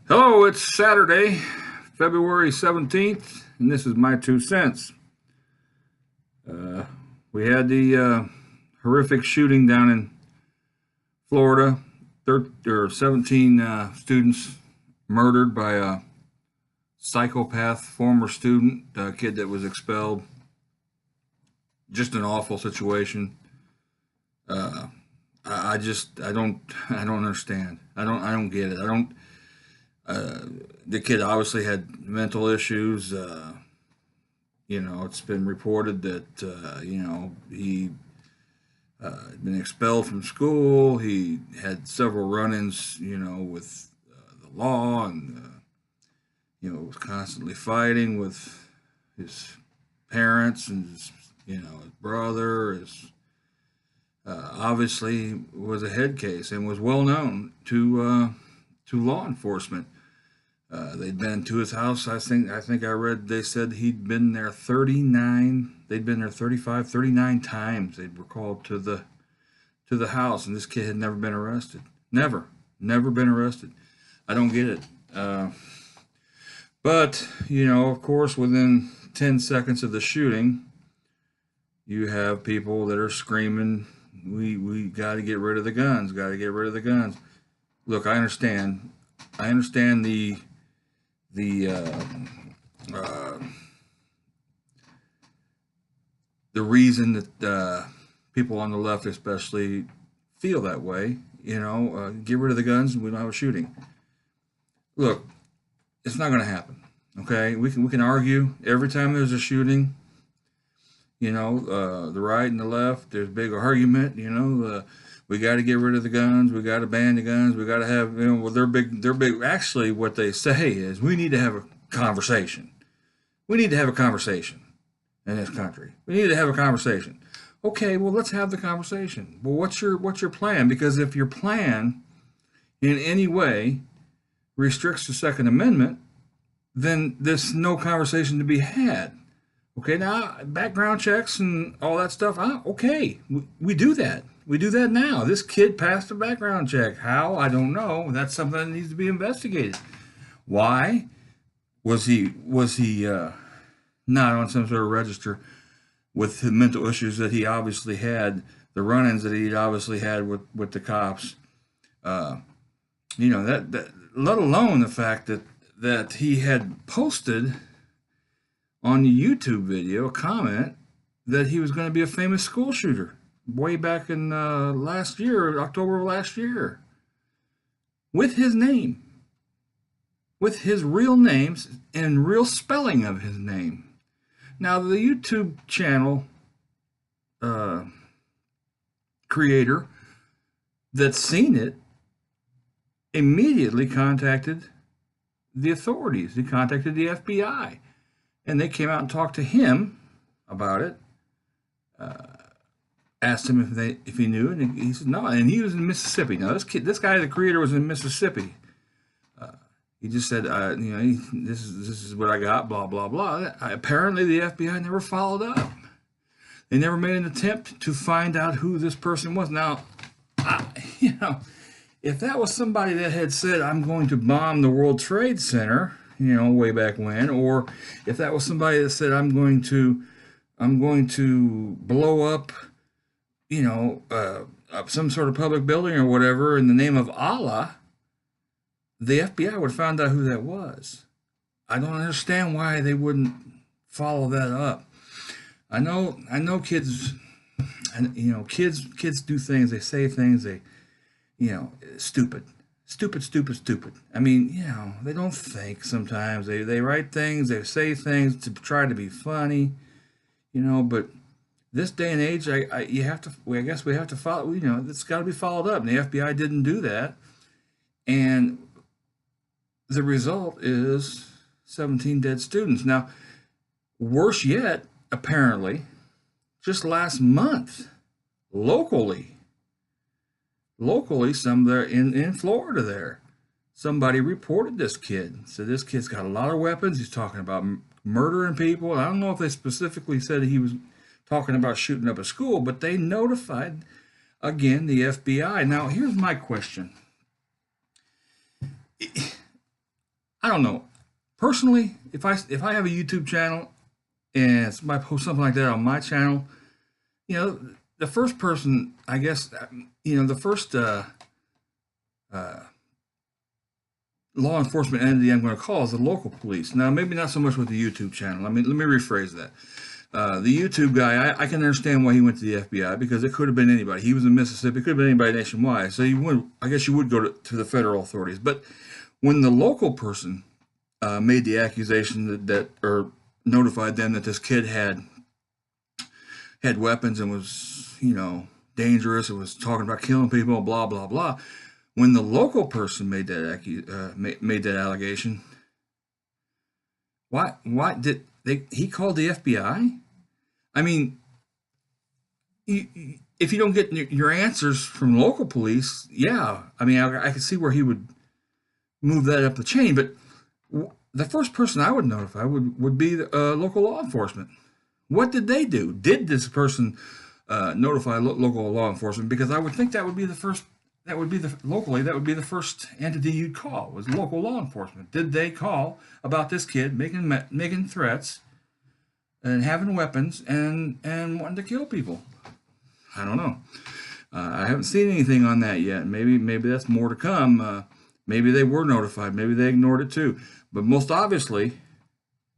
Hello, it's Saturday, February 17th, and this is my 2 cents. Uh, we had the horrific shooting down in Florida. 17 students murdered by a psychopath former student, a kid that was expelled. Just an awful situation. Uh, I don't understand. I don't get it. I don't. The kid obviously had mental issues. It's been reported that he had been expelled from school. He had several run-ins, with the law, and was constantly fighting with his parents and his brother. Obviously was a head case and was well known to law enforcement. They'd been to his house. I think I read they said he'd been there 39. They'd been there 35, 39 times. They were called to the house, and this kid had never been arrested. Never been arrested. I don't get it. But of course, within 10 seconds of the shooting, you have people that are screaming, "We got to get rid of the guns. Got to get rid of the guns." Look, I understand. I understand the uh, the reason that people on the left, especially, feel that way. Get rid of the guns, and we don't have a shooting. Look, it's not going to happen. Okay, we can argue every time there's a shooting. The right and the left. There's a big argument. We got to get rid of the guns. We got to ban the guns. We got to have, well, they're big. They're big. Actually, what they say is we need to have a conversation. We need to have a conversation in this country. We need to have a conversation. Okay, well, let's have the conversation. Well, what's your plan? Because if your plan in any way restricts the Second Amendment, then there's no conversation to be had. Okay, now background checks and all that stuff. Okay, we do that. We do that now. This kid passed a background check. How? I don't know. That's something that needs to be investigated. Why was he not on some sort of register with the mental issues that he obviously had, the run-ins that he obviously had with the cops? That let alone the fact that he had posted on the YouTube video a comment that he was going to be a famous school shooter way back in last year, October of last year, with his name, with his real names and real spelling of his name. Now, the YouTube channel creator that's seen it immediately contacted the authorities. He contacted the FBI. And they came out and talked to him about it. Asked him if he knew, and he said no. And he was in Mississippi. Now this guy, the creator, was in Mississippi. He just said, this is what I got. Blah blah blah. Apparently, the FBI never followed up. They never made an attempt to find out who this person was. Now, if that was somebody that had said, "I'm going to bomb the World Trade Center," way back when, or if that was somebody that said, I'm going to blow up, some sort of public building or whatever in the name of Allah, the FBI would have found out who that was. I don't understand why they wouldn't follow that up. I know kids, and kids do things, they say things, stupid. Stupid. I mean, they don't think sometimes. They write things, they say things to try to be funny, but this day and age, I guess we have to follow, it's got to be followed up. And the FBI didn't do that. And the result is 17 dead students. Now, worse yet, apparently, just last month, locally, some there in Florida there, somebody reported this kid. So this kid's got a lot of weapons. He's talking about murdering people. I don't know if they specifically said he was talking about shooting up a school, but they notified, again, the FBI. Now, here's my question. I don't know. Personally, if I have a YouTube channel and somebody posts something like that on my channel, you know, the first person, I guess, the first uh, law enforcement entity I'm going to call is the local police. Now, maybe not so much with the YouTube channel. I mean, let me rephrase that. The YouTube guy, I can understand why he went to the FBI, because it could have been anybody. He was in Mississippi, it could have been anybody nationwide. So I guess you would go to the federal authorities. But when the local person made the accusation or notified them that this kid had weapons and was, dangerous and was talking about killing people, blah blah blah. When the local person made that made that allegation, why did he called the FBI? I mean, if you don't get your answers from local police, yeah, I mean, I could see where he would move that up the chain. But the first person I would notify would be local law enforcement. What did they do? Did this person notify local law enforcement? Because I would think that would be the first. That would be the first entity you'd call, was local law enforcement. Did they call about this kid making threats and having weapons and wanting to kill people? I don't know. I haven't seen anything on that yet. Maybe that's more to come. Maybe they were notified. Maybe they ignored it too. But most obviously,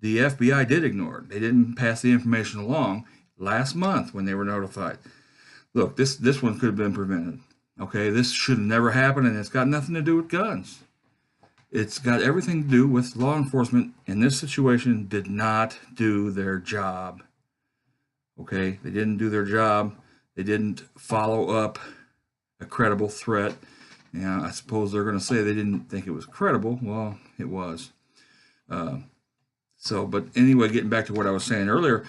the FBI did ignore it. They didn't pass the information along last month when they were notified. Look, this one could have been prevented. Okay, this should have never happened, and it's got nothing to do with guns. It's got everything to do with law enforcement in this situation did not do their job. Okay, they didn't do their job. They didn't follow up a credible threat. Now, I suppose they're going to say they didn't think it was credible. Well, it was. But anyway, getting back to what I was saying earlier,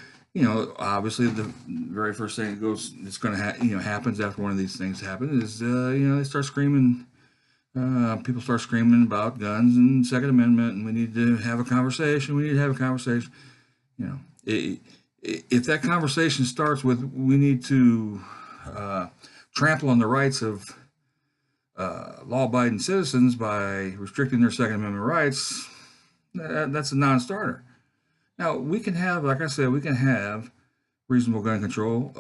obviously the very first thing it's going to happens after one of these things happens is, they start screaming, people start screaming about guns and Second Amendment, and we need to have a conversation. If that conversation starts with, we need to trample on the rights of law-abiding citizens by restricting their Second Amendment rights, that's a non-starter. Now, we can have, like I said, reasonable gun control,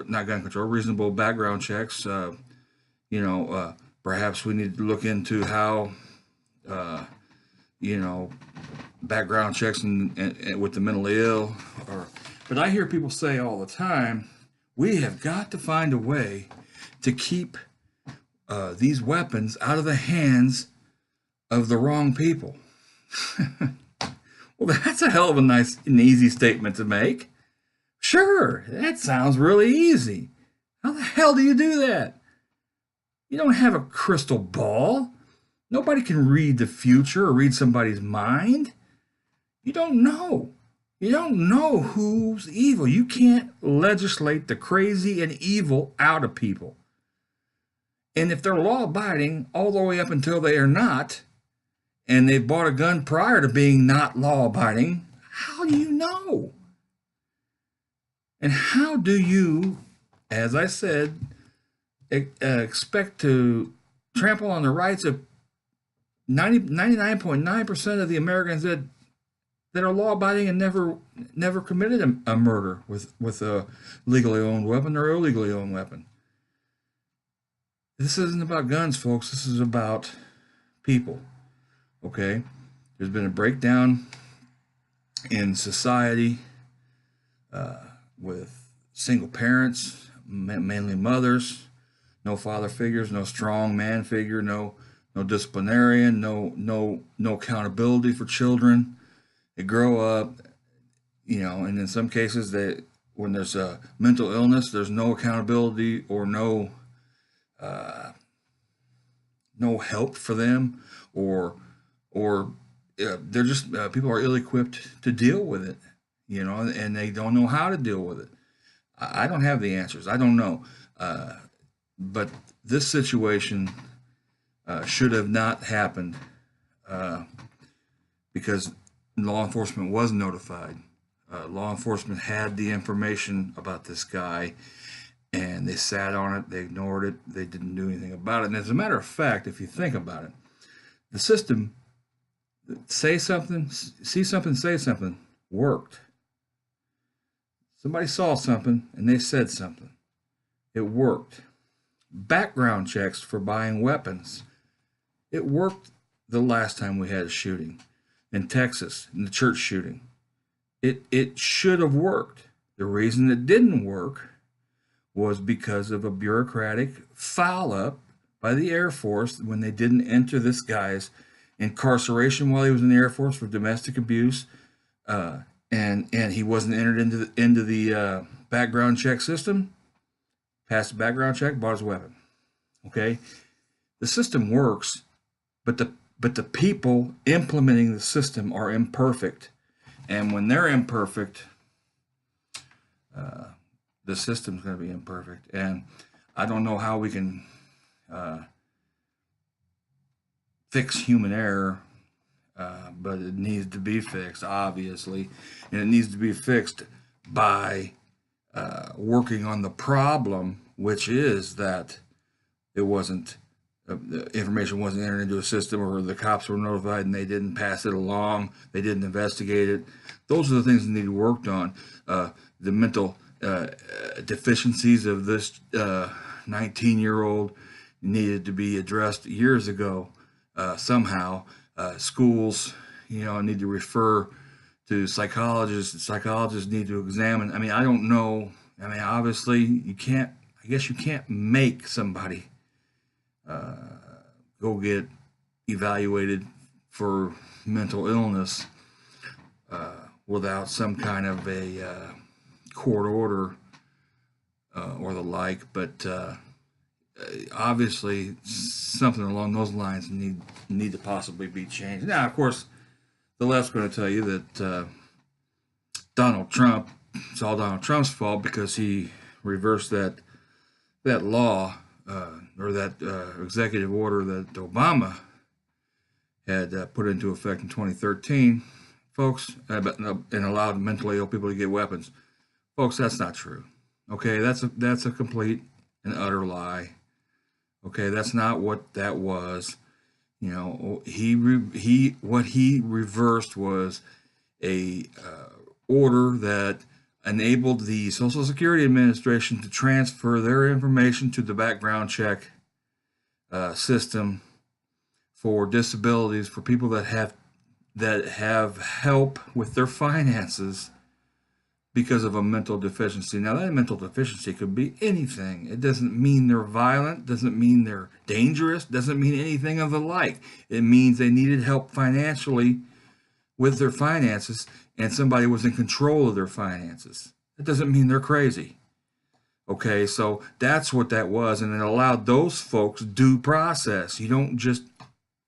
not gun control, reasonable background checks. Perhaps we need to look into how, background checks and with the mentally ill. But I hear people say all the time, we have got to find a way to keep these weapons out of the hands of the wrong people. Well, that's a hell of a nice and easy statement to make. Sure, that sounds really easy. How the hell do you do that? You don't have a crystal ball. Nobody can read the future or read somebody's mind. You don't know. You don't know who's evil. You can't legislate the crazy and evil out of people. And if they're law-abiding all the way up until they are not, and they've bought a gun prior to being not law-abiding, how do you know? And how do you, as I said, expect to trample on the rights of 99.9% of the Americans that are law-abiding and never committed a murder with a legally owned weapon or illegally owned weapon? This isn't about guns, folks. This is about people. Okay, there's been a breakdown in society with single parents, mainly mothers, no father figures, no strong man figure, no disciplinarian, no accountability for children. They grow up, and in some cases when there's a mental illness, there's no accountability or no help for them, or they're just people are ill-equipped to deal with it, and they don't know how to deal with it. I don't have the answers. I don't know, but this situation should have not happened because law enforcement was notified. Law enforcement had the information about this guy, and they sat on it. They ignored it. They didn't do anything about it. And as a matter of fact, if you think about it, the system Say something, see something, say something worked. Somebody saw something and they said something. It worked. Background checks for buying weapons. It worked the last time we had a shooting in Texas, in the church shooting. It should have worked. The reason it didn't work was because of a bureaucratic foul up by the Air Force when they didn't enter this guy's incarceration while he was in the Air Force for domestic abuse, uh, and he wasn't entered into the background check system. Passed the background check, bought his weapon. Okay, the system works, but the people implementing the system are imperfect, and when they're imperfect, uh, the system's going to be imperfect. And I don't know how we can uh, fix human error, but it needs to be fixed, obviously, and it needs to be fixed by working on the problem, which is that it wasn't the information wasn't entered into a system, or the cops were notified and they didn't pass it along, they didn't investigate it. Those are the things that need to be worked on. The mental deficiencies of this 19-year-old needed to be addressed years ago. Somehow, schools, need to refer to psychologists. Psychologists need to examine. I mean, I don't know. I mean, obviously, you can't. I guess you can't make somebody go get evaluated for mental illness without some kind of a court order or the like. But obviously, something along those lines need to possibly be changed. Now, of course, the left's going to tell you that Donald Trump, it's all Donald Trump's fault because he reversed that law or that executive order that Obama had put into effect in 2013, folks, and allowed mentally ill people to get weapons. Folks, that's not true. Okay, that's a complete and utter lie. Okay, that's not what that was. What he reversed was a order that enabled the Social Security Administration to transfer their information to the background check system for disabilities for people that have help with their finances because of a mental deficiency. Now, that mental deficiency could be anything. It doesn't mean they're violent, doesn't mean they're dangerous, doesn't mean anything of the like. It means they needed help financially with their finances, and somebody was in control of their finances. That doesn't mean they're crazy. Okay, so that's what that was, and it allowed those folks due process. You don't just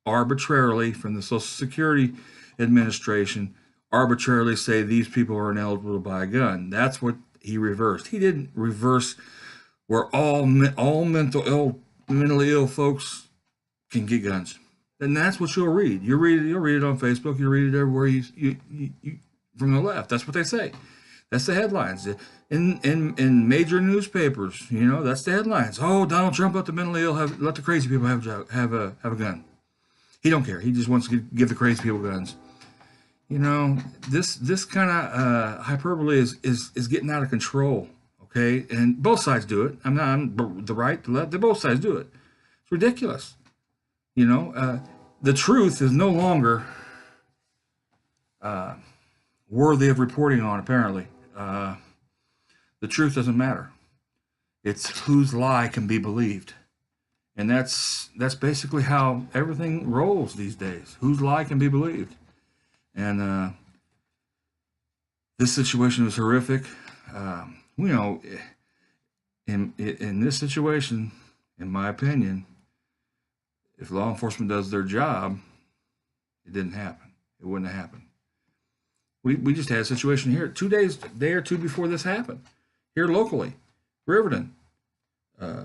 arbitrarily, from the Social Security Administration, arbitrarily say these people are ineligible to buy a gun. That's what he reversed. He didn't reverse where all mentally ill folks can get guns. And that's what you'll read. You'll read it on Facebook. You'll read it everywhere. You from the left. That's what they say. That's the headlines in major newspapers. That's the headlines. Oh, Donald Trump let the mentally ill let the crazy people have a gun. He don't care. He just wants to give the crazy people guns. This kind of hyperbole is getting out of control. Okay, and both sides do it. I'm the right, the left. Both sides do it. It's ridiculous. The truth is no longer worthy of reporting on. Apparently, the truth doesn't matter. It's whose lie can be believed, and that's basically how everything rolls these days. Whose lie can be believed. And this situation is horrific. In this situation, in my opinion, if law enforcement does their job, it didn't happen. It wouldn't have happened. We just had a situation here 2 days, day or two before this happened, here locally, Riverton,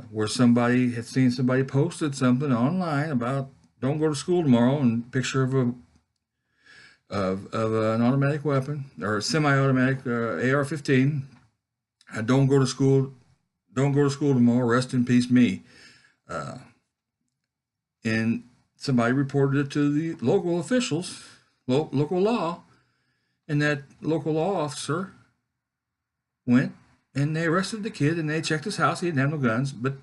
where somebody had seen somebody posted something online about don't go to school tomorrow, and picture of an automatic weapon or a semi-automatic AR-15. Don't go to school. Don't go to school tomorrow. Rest in peace, me. And somebody reported it to the local officials, local law, and that local law officer went and they arrested the kid and they checked his house. He didn't have no guns, but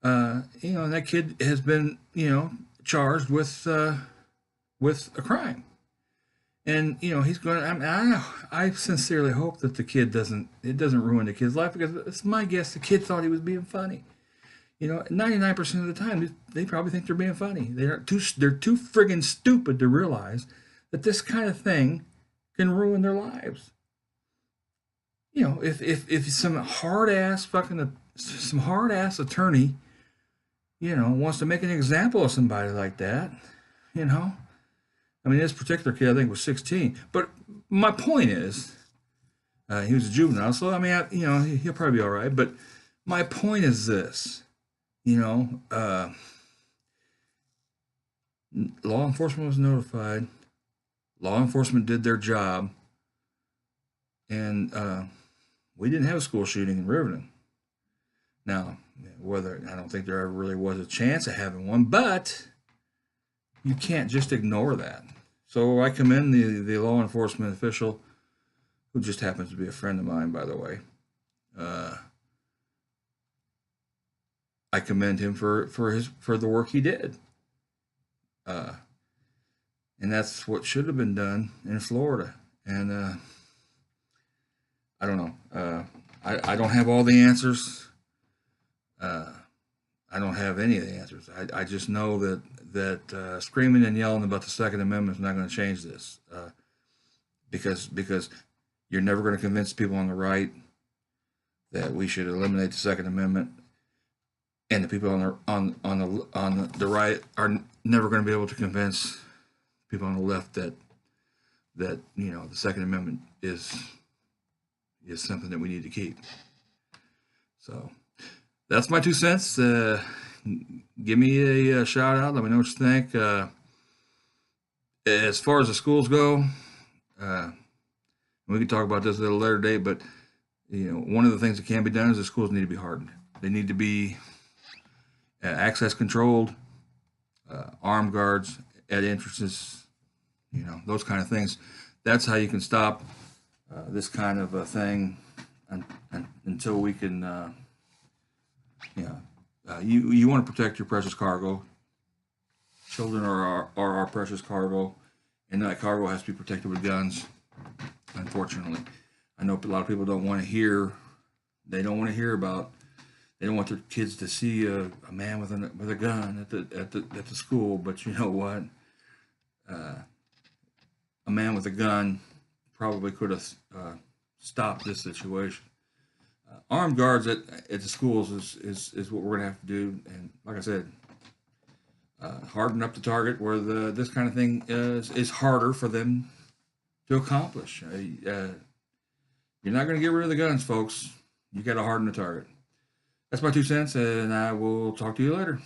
and that kid has been charged with a crime. And he's going. I sincerely hope that the kid doesn't. It doesn't ruin the kid's life, because it's my guess the kid thought he was being funny. 99% of the time they probably think they're being funny. They're too friggin' stupid to realize that this kind of thing can ruin their lives. If some hard ass attorney, wants to make an example of somebody like that, you know, I mean, this particular kid I think was 16. But my point is, he was a juvenile, so I mean, he'll probably be all right. But my point is this, you know, uh, law enforcement was notified. Law enforcement did their job, and we didn't have a school shooting in Riverton. Now, whether I don't think there ever really was a chance of having one, but you can't just ignore that. So I commend the law enforcement official, who just happens to be a friend of mine, by the way. Uh, I commend him for the work he did, uh, and that's what should have been done in Florida. And I don't know. I don't have all the answers. Uh, I don't have any of the answers. I just know that screaming and yelling about the Second Amendment is not going to change this, because you're never going to convince people on the right that we should eliminate the Second Amendment, and the people on the right are never going to be able to convince people on the left that the Second Amendment is something that we need to keep. So that's my 2 cents. Give me a shout out. Let me know what you think. As far as the schools go, uh, we can talk about this at a later date. But one of the things that can be done is the schools need to be hardened. They need to be access controlled, armed guards at entrances. Those kind of things. That's how you can stop this kind of a thing until we can. You want to protect your precious cargo. Children are our precious cargo, and that cargo has to be protected with guns. Unfortunately, I know a lot of people don't want to hear. They don't want to hear about. They don't want their kids to see a man with a gun at the school. But you know what? A man with a gun probably could have stopped this situation. Armed guards at the schools is what we're gonna have to do, and like I said, harden up the target where this kind of thing is harder for them to accomplish. You're not gonna get rid of the guns, folks. You got to harden the target. That's my 2 cents, and I will talk to you later.